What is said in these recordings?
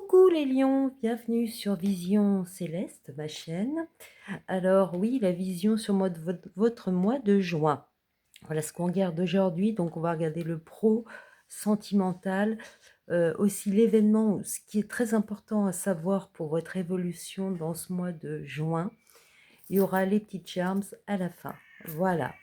Coucou les lions, bienvenue sur Vision Céleste, ma chaîne. Alors oui, la vision sur votre mois de juin. Voilà ce qu'on regarde aujourd'hui. Donc on va regarder le pro, sentimental, aussi l'événement, ce qui est très important à savoir pour votre évolution dans ce mois de juin. Il y aura les petits charms à la fin. Voilà.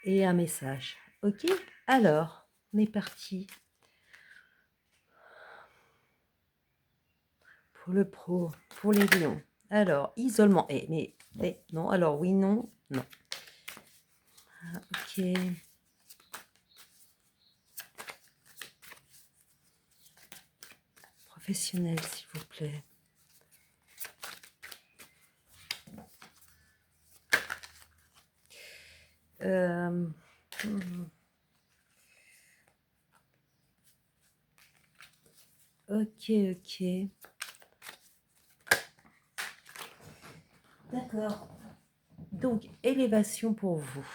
Et un message. Ok. Alors, on est parti. Pour le pro, pour les lions. Alors, isolement. Non. Alors, oui, non, non. Ah, ok. Professionnel, s'il vous plaît. Hmm. Ok, ok. D'accord. Donc, élévation pour vous.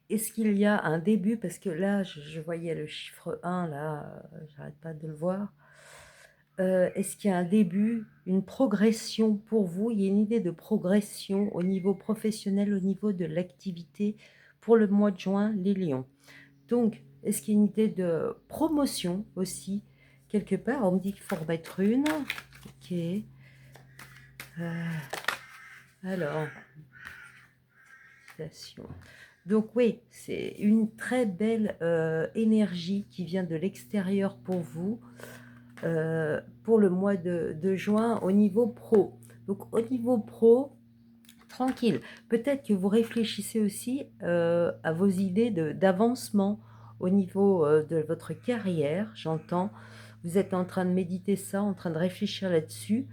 Est-ce qu'il y a un début? Parce que là, je voyais le chiffre 1, là, j'arrête pas de le voir. Est-ce qu'il y a un début, une progression pour vous? Il y a une idée de progression au niveau professionnel, au niveau de l'activité pour le mois de juin, les lions. Donc, est-ce qu'il y a une idée de promotion aussi, quelque part? On me dit qu'il faut remettre une. Ok. Alors, félicitations. Donc oui, c'est une très belle énergie qui vient de l'extérieur pour vous, pour le mois de juin au niveau pro. Donc au niveau pro, tranquille. Peut-être que vous réfléchissez aussi à vos idées d'avancement au niveau de votre carrière, j'entends. Vous êtes en train de méditer ça, en train de réfléchir là-dessus.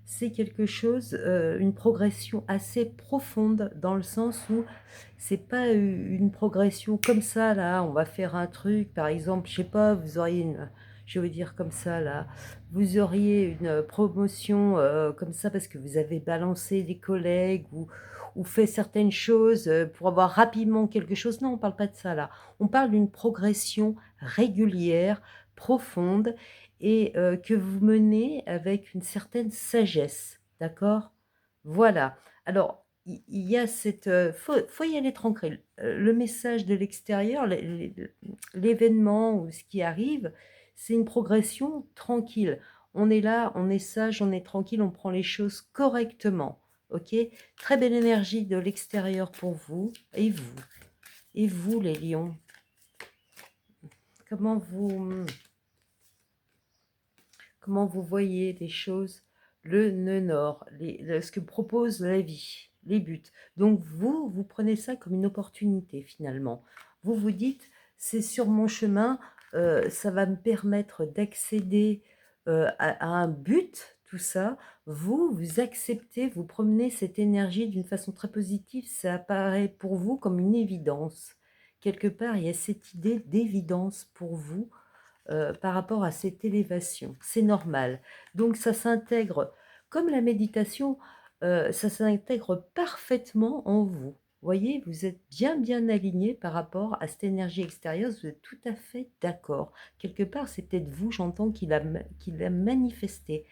C'est quelque chose, une progression assez profonde dans le sens où c'est pas une progression comme ça, là, on va faire un truc, par exemple, je sais pas, vous auriez une, je vais dire comme ça, là, vous auriez une promotion comme ça parce que vous avez balancé des collègues ou fait certaines choses pour avoir rapidement quelque chose. Non, on ne parle pas de ça là. On parle d'une progression régulière, profonde et que vous menez avec une certaine sagesse. D'accord? Voilà. Alors, il y a cette... faut y aller tranquille. Le message de l'extérieur, l'événement ou ce qui arrive, c'est une progression tranquille. On est là, on est sage, on est tranquille, on prend les choses correctement. Ok? Très belle énergie de l'extérieur pour vous. Et vous les lions, comment vous voyez les choses? Le nœud nord, ce que propose la vie, les buts. Donc vous prenez ça comme une opportunité finalement. Vous vous dites, c'est sur mon chemin, ça va me permettre d'accéder à un but, tout ça. Vous acceptez, vous promenez cette énergie d'une façon très positive, ça apparaît pour vous comme une évidence. Quelque part, il y a cette idée d'évidence pour vous par rapport à cette élévation. C'est normal. Donc ça s'intègre, comme la méditation, ça s'intègre parfaitement en vous. Voyez, vous êtes bien aligné par rapport à cette énergie extérieure, vous êtes tout à fait d'accord. Quelque part, c'est peut-être vous, j'entends, qu'il a manifesté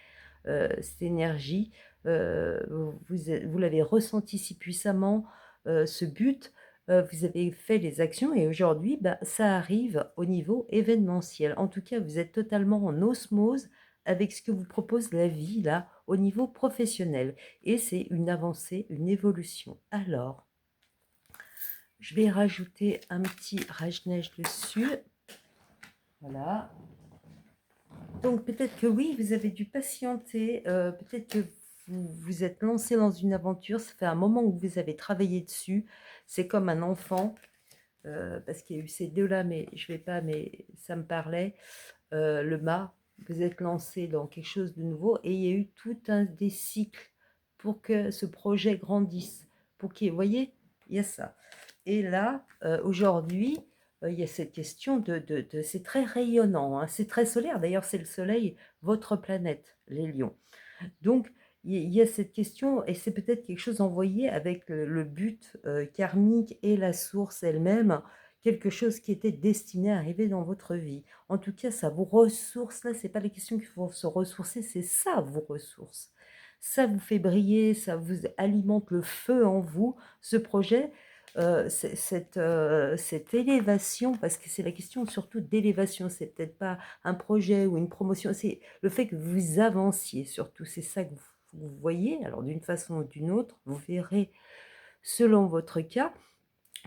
cette énergie. Vous l'avez ressenti si puissamment, ce but, vous avez fait les actions et aujourd'hui, bah, ça arrive au niveau événementiel. En tout cas, vous êtes totalement en osmose avec ce que vous propose la vie, là, au niveau professionnel. Et c'est une avancée, une évolution. Alors, je vais rajouter un petit rage-neige dessus. Voilà. Donc peut-être que oui, vous avez dû patienter, peut-être que vous vous êtes lancé dans une aventure, ça fait un moment que vous avez travaillé dessus. C'est comme un enfant, parce qu'il y a eu ces deux-là, mais je vais pas, mais ça me parlait. Le mât, vous êtes lancé dans quelque chose de nouveau et il y a eu tout un des cycles pour que ce projet grandisse. Pour qu'il, vous voyez, il y a ça. Et là, aujourd'hui, il y a cette question c'est très rayonnant, hein, c'est très solaire. D'ailleurs, c'est le soleil, votre planète, les lions. Donc, il y a cette question, et c'est peut-être quelque chose envoyé avec le but karmique et la source elle-même, quelque chose qui était destiné à arriver dans votre vie. En tout cas, ça vous ressource. Là, c'est pas la question qu'il faut se ressourcer, c'est ça vos ressources. Ça vous fait briller, ça vous alimente le feu en vous, ce projet, cette élévation, parce que c'est la question surtout d'élévation, c'est peut-être pas un projet ou une promotion, c'est le fait que vous avanciez surtout, c'est ça que vous voyez. Alors d'une façon ou d'une autre, vous verrez selon votre cas,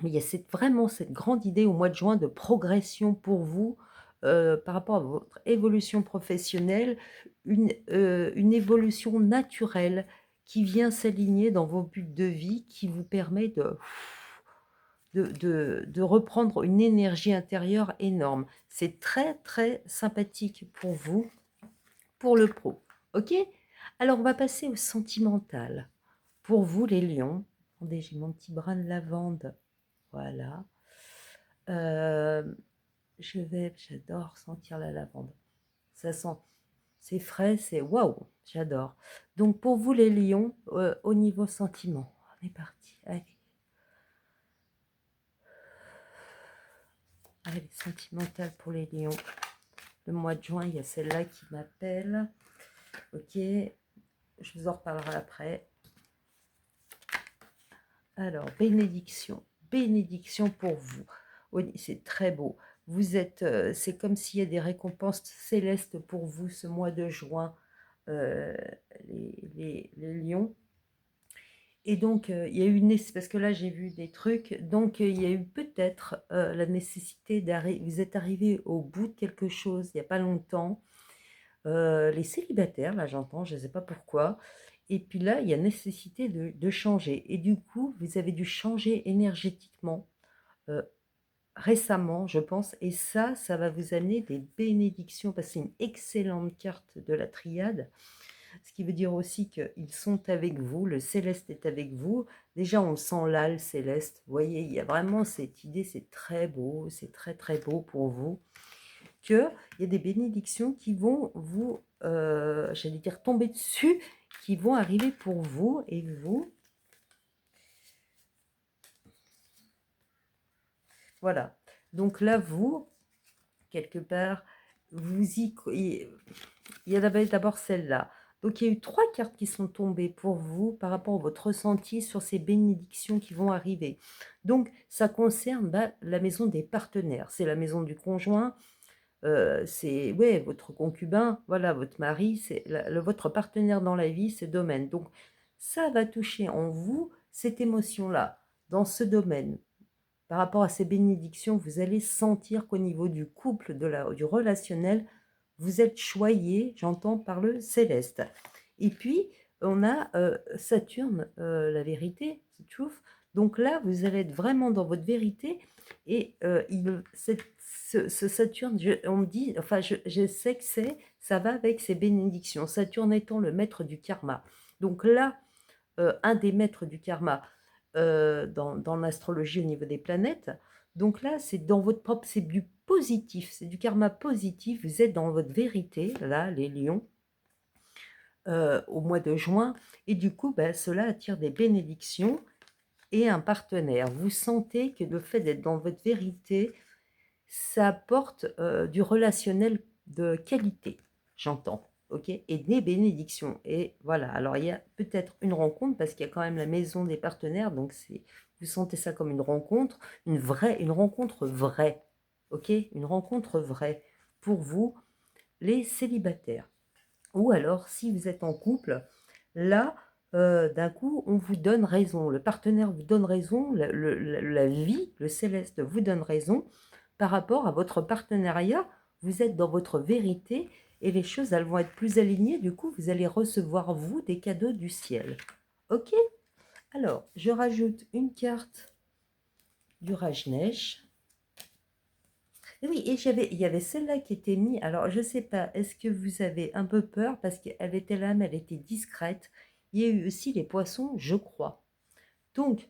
mais il y a vraiment cette grande idée au mois de juin de progression pour vous, par rapport à votre évolution professionnelle, une évolution naturelle qui vient s'aligner dans vos buts de vie, qui vous permet de reprendre une énergie intérieure énorme. C'est très, très sympathique pour vous, pour le pro. OK? Alors on va passer au sentimental. Pour vous les lions, attendez, j'ai mon petit brin de lavande. Voilà. J'adore sentir la lavande. Ça sent, c'est frais, c'est waouh, j'adore. Donc pour vous les lions, au niveau sentiment, on est parti. Allez. Allez, sentimental pour les lions. Le mois de juin, il y a celle-là qui m'appelle. Ok, je vous en reparlerai après. Alors, bénédiction. Bénédiction pour vous. Oui, c'est très beau. Vous êtes, c'est comme s'il y a des récompenses célestes pour vous ce mois de juin, euh, les lions. Et donc, il y a eu, parce que là, j'ai vu des trucs, donc il y a eu peut-être la nécessité d'arriver, vous êtes arrivé au bout de quelque chose il n'y a pas longtemps. Les célibataires, là j'entends, je ne sais pas pourquoi. Et puis là, il y a nécessité de changer. Et du coup, vous avez dû changer énergétiquement euh, récemment, je pense. Et ça va vous amener des bénédictions, parce que c'est une excellente carte de la triade. Ce qui veut dire aussi qu'ils sont avec vous, le céleste est avec vous. Déjà, on sent là le céleste. Vous voyez, il y a vraiment cette idée, c'est très beau, c'est très très beau pour vous. Qu'il y a des bénédictions qui vont vous, j'allais dire, tomber dessus, qui vont arriver pour vous et vous. Voilà. Donc là, vous, quelque part, il y en avait d'abord celle-là. Donc il y a eu 3 cartes qui sont tombées pour vous par rapport à votre ressenti sur ces bénédictions qui vont arriver. Donc ça concerne la maison des partenaires. C'est la maison du conjoint, c'est ouais, votre concubin, voilà, votre mari, c'est votre partenaire dans la vie, ce domaine. Donc ça va toucher en vous cette émotion-là, dans ce domaine. Par rapport à ces bénédictions, vous allez sentir qu'au niveau du couple, du relationnel, vous êtes choyé, j'entends, par le céleste. Et puis, on a Saturne, la vérité, the truth. Donc là, vous allez être vraiment dans votre vérité. Et ce Saturne, on me dit, enfin, je sais que ça va avec ces bénédictions. Saturne étant le maître du karma. Donc là, un des maîtres du karma dans l'astrologie au niveau des planètes. Donc là, c'est dans votre propre, c'est du positif, c'est du karma positif. Vous êtes dans votre vérité, là, les lions, au mois de juin. Et du coup, cela attire des bénédictions et un partenaire. Vous sentez que le fait d'être dans votre vérité, ça apporte du relationnel de qualité, j'entends. Ok, et des bénédictions. Et voilà, alors il y a peut-être une rencontre, parce qu'il y a quand même la maison des partenaires, donc vous sentez ça comme une rencontre, une rencontre vraie. Ok, une rencontre vraie pour vous, les célibataires. Ou alors, si vous êtes en couple, là, d'un coup, on vous donne raison. Le partenaire vous donne raison, la vie, le céleste vous donne raison par rapport à votre partenariat. Vous êtes dans votre vérité et les choses, elles vont être plus alignées. Du coup, vous allez recevoir, vous, des cadeaux du ciel. Ok? Alors, je rajoute une carte du Rajneesh. Et oui, et il y avait celle-là qui était mise. Alors, je ne sais pas, est-ce que vous avez un peu peur parce qu'elle était là, mais elle était discrète. Il y a eu aussi les poissons, je crois. Donc,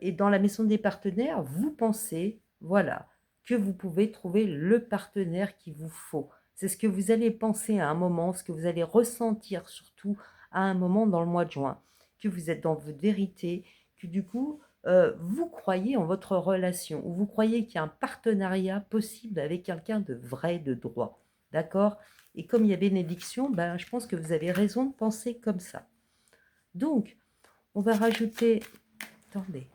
et dans la maison des partenaires, vous pensez, voilà, que vous pouvez trouver le partenaire qu'il vous faut. C'est ce que vous allez penser à un moment, ce que vous allez ressentir surtout à un moment dans le mois de juin, que vous êtes dans votre vérité, que du coup, vous croyez en votre relation ou vous croyez qu'il y a un partenariat possible avec quelqu'un de vrai, de droit. D'accord? Et comme il y a bénédiction, ben, je pense que vous avez raison de penser comme ça. Donc, on va rajouter, attendez,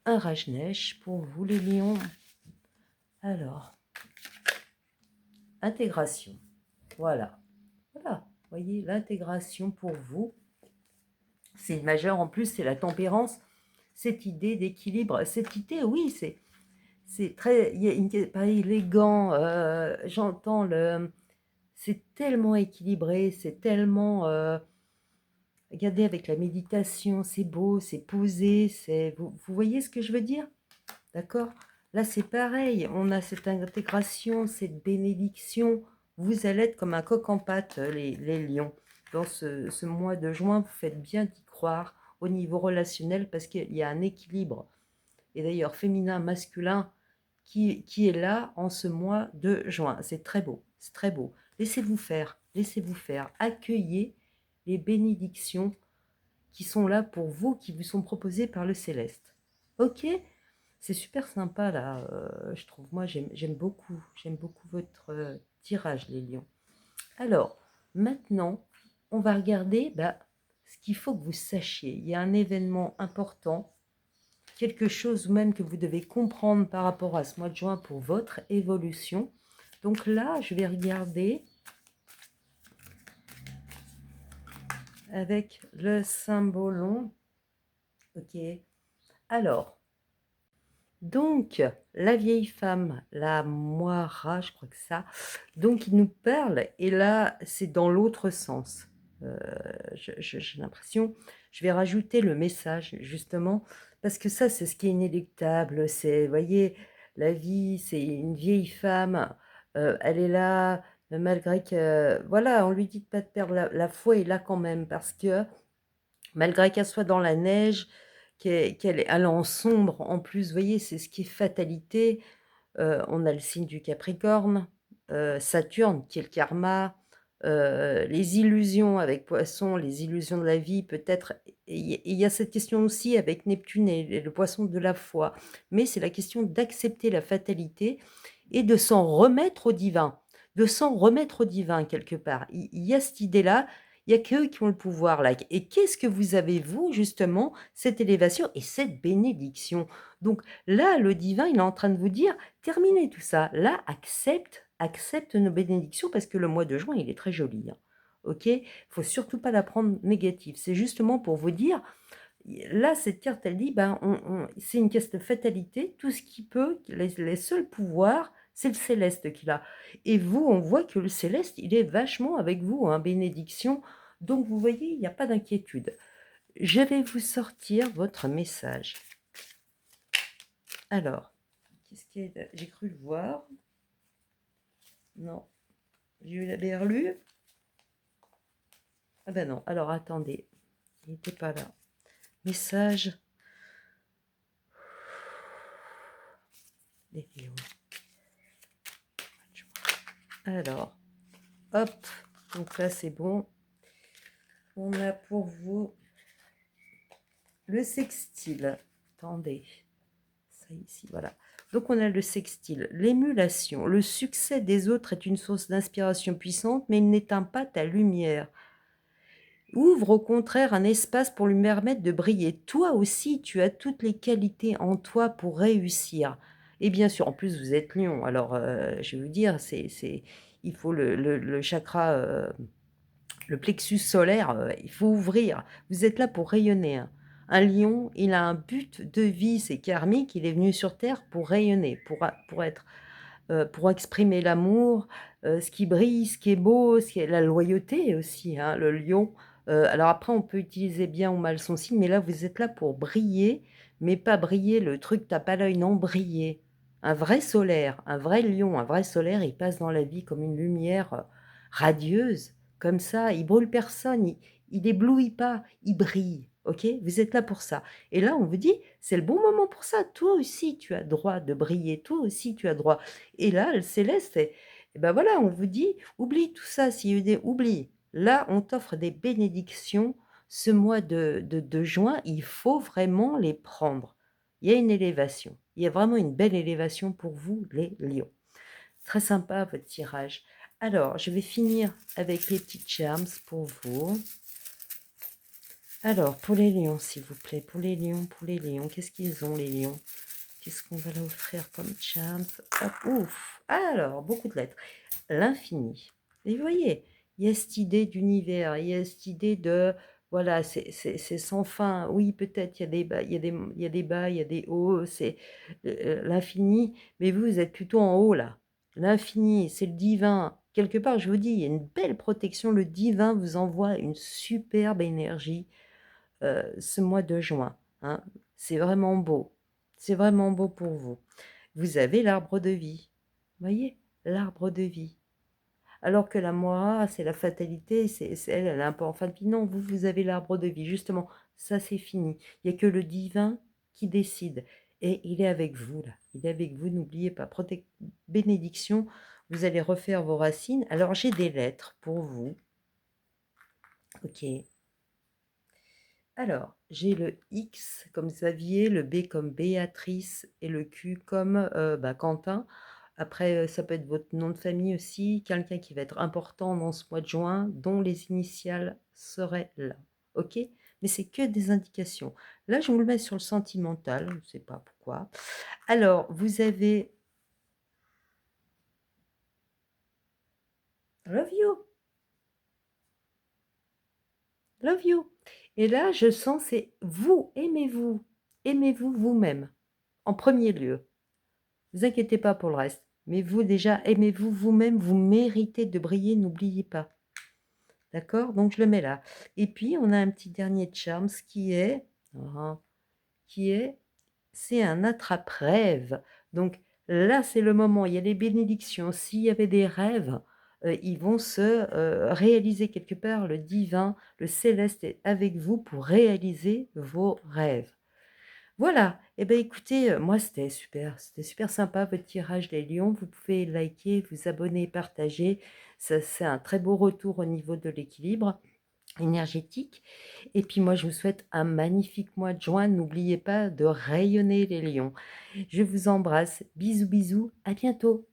un rage-neige pour vous les lions. Alors, intégration. Voilà. Voilà. Vous voyez, l'intégration pour vous. C'est le majeur. En plus, c'est la tempérance. Cette idée d'équilibre. Cette idée, oui, c'est très... Il y a une, pas élégant. J'entends le... C'est tellement équilibré. C'est tellement... regardez, avec la méditation, c'est beau, c'est posé. Vous voyez ce que je veux dire? D'accord? Là, c'est pareil. On a cette intégration, cette bénédiction. Vous allez être comme un coq en pâte, les lions. Dans ce mois de juin, vous faites bien d'y croire au niveau relationnel parce qu'il y a un équilibre. Et d'ailleurs, féminin, masculin, qui est là en ce mois de juin. C'est très beau, c'est très beau. Laissez-vous faire, laissez-vous faire. Accueillez les bénédictions qui sont là pour vous, qui vous sont proposées par le céleste. Ok? C'est super sympa là, je trouve. Moi, j'aime beaucoup votre tirage, les lions. Alors, maintenant, on va regarder ce qu'il faut que vous sachiez. Il y a un événement important, quelque chose même que vous devez comprendre par rapport à ce mois de juin pour votre évolution. Donc là, je vais regarder avec le symbolon. Ok. Alors, donc, la vieille femme, la Moira, je crois que ça, donc il nous parle, et là, c'est dans l'autre sens. J'ai l'impression, je vais rajouter le message, justement, parce que ça, c'est ce qui est inéluctable. C'est, vous voyez, la vie, c'est une vieille femme, elle est là, malgré que, voilà, on lui dit de pas de perdre la foi, est là quand même, parce que, malgré qu'elle soit dans la neige, qu'elle est en sombre en plus, vous voyez, c'est ce qui est fatalité. On a le signe du Capricorne, Saturne qui est le karma, les illusions avec Poisson, les illusions de la vie peut-être. Il y a cette question aussi avec Neptune et le Poisson de la foi. Mais c'est la question d'accepter la fatalité et de s'en remettre au divin. De s'en remettre au divin quelque part. Il y a cette idée-là. Il n'y a qu'eux qui ont le pouvoir là. Et qu'est-ce que vous avez, vous, justement, cette élévation et cette bénédiction? Donc là, le divin, il est en train de vous dire, terminez tout ça. Là, accepte nos bénédictions parce que le mois de juin, il est très joli. Hein. Ok? Il faut surtout pas la prendre négative. C'est justement pour vous dire, là, cette carte, elle dit, c'est une caisse de fatalité. Tout ce qui peut, les seuls pouvoirs, c'est le céleste qu'il a. Et vous, on voit que le céleste, il est vachement avec vous, hein, bénédiction. Donc, vous voyez, il n'y a pas d'inquiétude. Je vais vous sortir votre message. Alors, qu'est-ce qu'il y a? J'ai cru le voir. Non. J'ai eu relu. Ah ben non. Alors, attendez. Il n'était pas là. Message. Les vidéos. Alors, hop. Donc là, c'est bon. On a pour vous le sextile. Attendez. Ça ici, voilà. Donc, on a le sextile. L'émulation. Le succès des autres est une source d'inspiration puissante, mais il n'éteint pas ta lumière. Ouvre au contraire un espace pour lui permettre de briller. Toi aussi, tu as toutes les qualités en toi pour réussir. Et bien sûr, en plus, vous êtes lion. Alors, je vais vous dire, il faut le chakra, le plexus solaire, il faut ouvrir. Vous êtes là pour rayonner. Hein. Un lion, il a un but de vie, c'est karmique. Il est venu sur Terre pour rayonner, pour être, pour exprimer l'amour, ce qui brille, ce qui est beau, ce qui est la loyauté aussi, hein, le lion. Alors après, on peut utiliser bien ou mal son signe, mais là, vous êtes là pour briller, mais pas briller le truc, t'as pas l'œil, non, briller. Un vrai solaire, un vrai lion, un vrai solaire, il passe dans la vie comme une lumière radieuse, comme ça, il brûle personne, il éblouit pas, il brille. Ok, vous êtes là pour ça. Et là, on vous dit, c'est le bon moment pour ça. Toi aussi, tu as droit de briller. Toi aussi, tu as droit. Et là, le céleste, ben voilà, on vous dit, oublie tout ça. Oublie. Là, on t'offre des bénédictions ce mois de juin, il faut vraiment les prendre. Il y a une élévation. Il y a vraiment une belle élévation pour vous, les lions. Très sympa votre tirage. Alors, je vais finir avec les petits charms pour vous. Alors, pour les lions, s'il vous plaît, pour les lions, qu'est-ce qu'ils ont, les lions? Qu'est-ce qu'on va leur offrir comme charms? Hop, ouf! Alors, beaucoup de lettres. L'infini. Et vous voyez, il y a cette idée d'univers, il y a cette idée de, voilà, c'est sans fin. Oui, peut-être, il y a des bas, il y a des bas, il y a des hauts, c'est l'infini, mais vous êtes plutôt en haut, là. L'infini, c'est le divin. Quelque part, je vous dis, il y a une belle protection. Le divin vous envoie une superbe énergie ce mois de juin, hein. C'est vraiment beau. C'est vraiment beau pour vous. Vous avez l'arbre de vie. Vous voyez, l'arbre de vie. Alors que la Moira, c'est la fatalité, elle, elle est un peu en fin de vie. Non, vous avez l'arbre de vie. Justement, ça, c'est fini. Il n'y a que le divin qui décide. Et il est avec vous, là. Il est avec vous, n'oubliez pas. Bénédiction, vous allez refaire vos racines. Alors, j'ai des lettres pour vous. Ok. Alors, j'ai le X comme Xavier, le B comme Béatrice et le Q comme Quentin. Après, ça peut être votre nom de famille aussi, quelqu'un qui va être important dans ce mois de juin, dont les initiales seraient là. Ok? Mais c'est que des indications. Là, je vous le mets sur le sentimental, je ne sais pas pourquoi. Alors, vous avez Love you, love you. Et là, je sens, c'est vous, aimez-vous. Aimez-vous vous-même, en premier lieu. Ne vous inquiétez pas pour le reste. Mais vous, déjà, aimez-vous vous-même, vous méritez de briller, n'oubliez pas. D'accord? Donc, je le mets là. Et puis, on a un petit dernier charms ah, qui est, c'est un attrape-rêve. Donc, là, c'est le moment, il y a les bénédictions. S'il y avait des rêves, ils vont se réaliser quelque part. Le divin, le céleste est avec vous pour réaliser vos rêves. Voilà, et bien écoutez, moi c'était super sympa votre tirage des lions. Vous pouvez liker, vous abonner, partager. Ça, c'est un très beau retour au niveau de l'équilibre énergétique. Et puis moi, je vous souhaite un magnifique mois de juin. N'oubliez pas de rayonner les lions. Je vous embrasse. Bisous, bisous. À bientôt.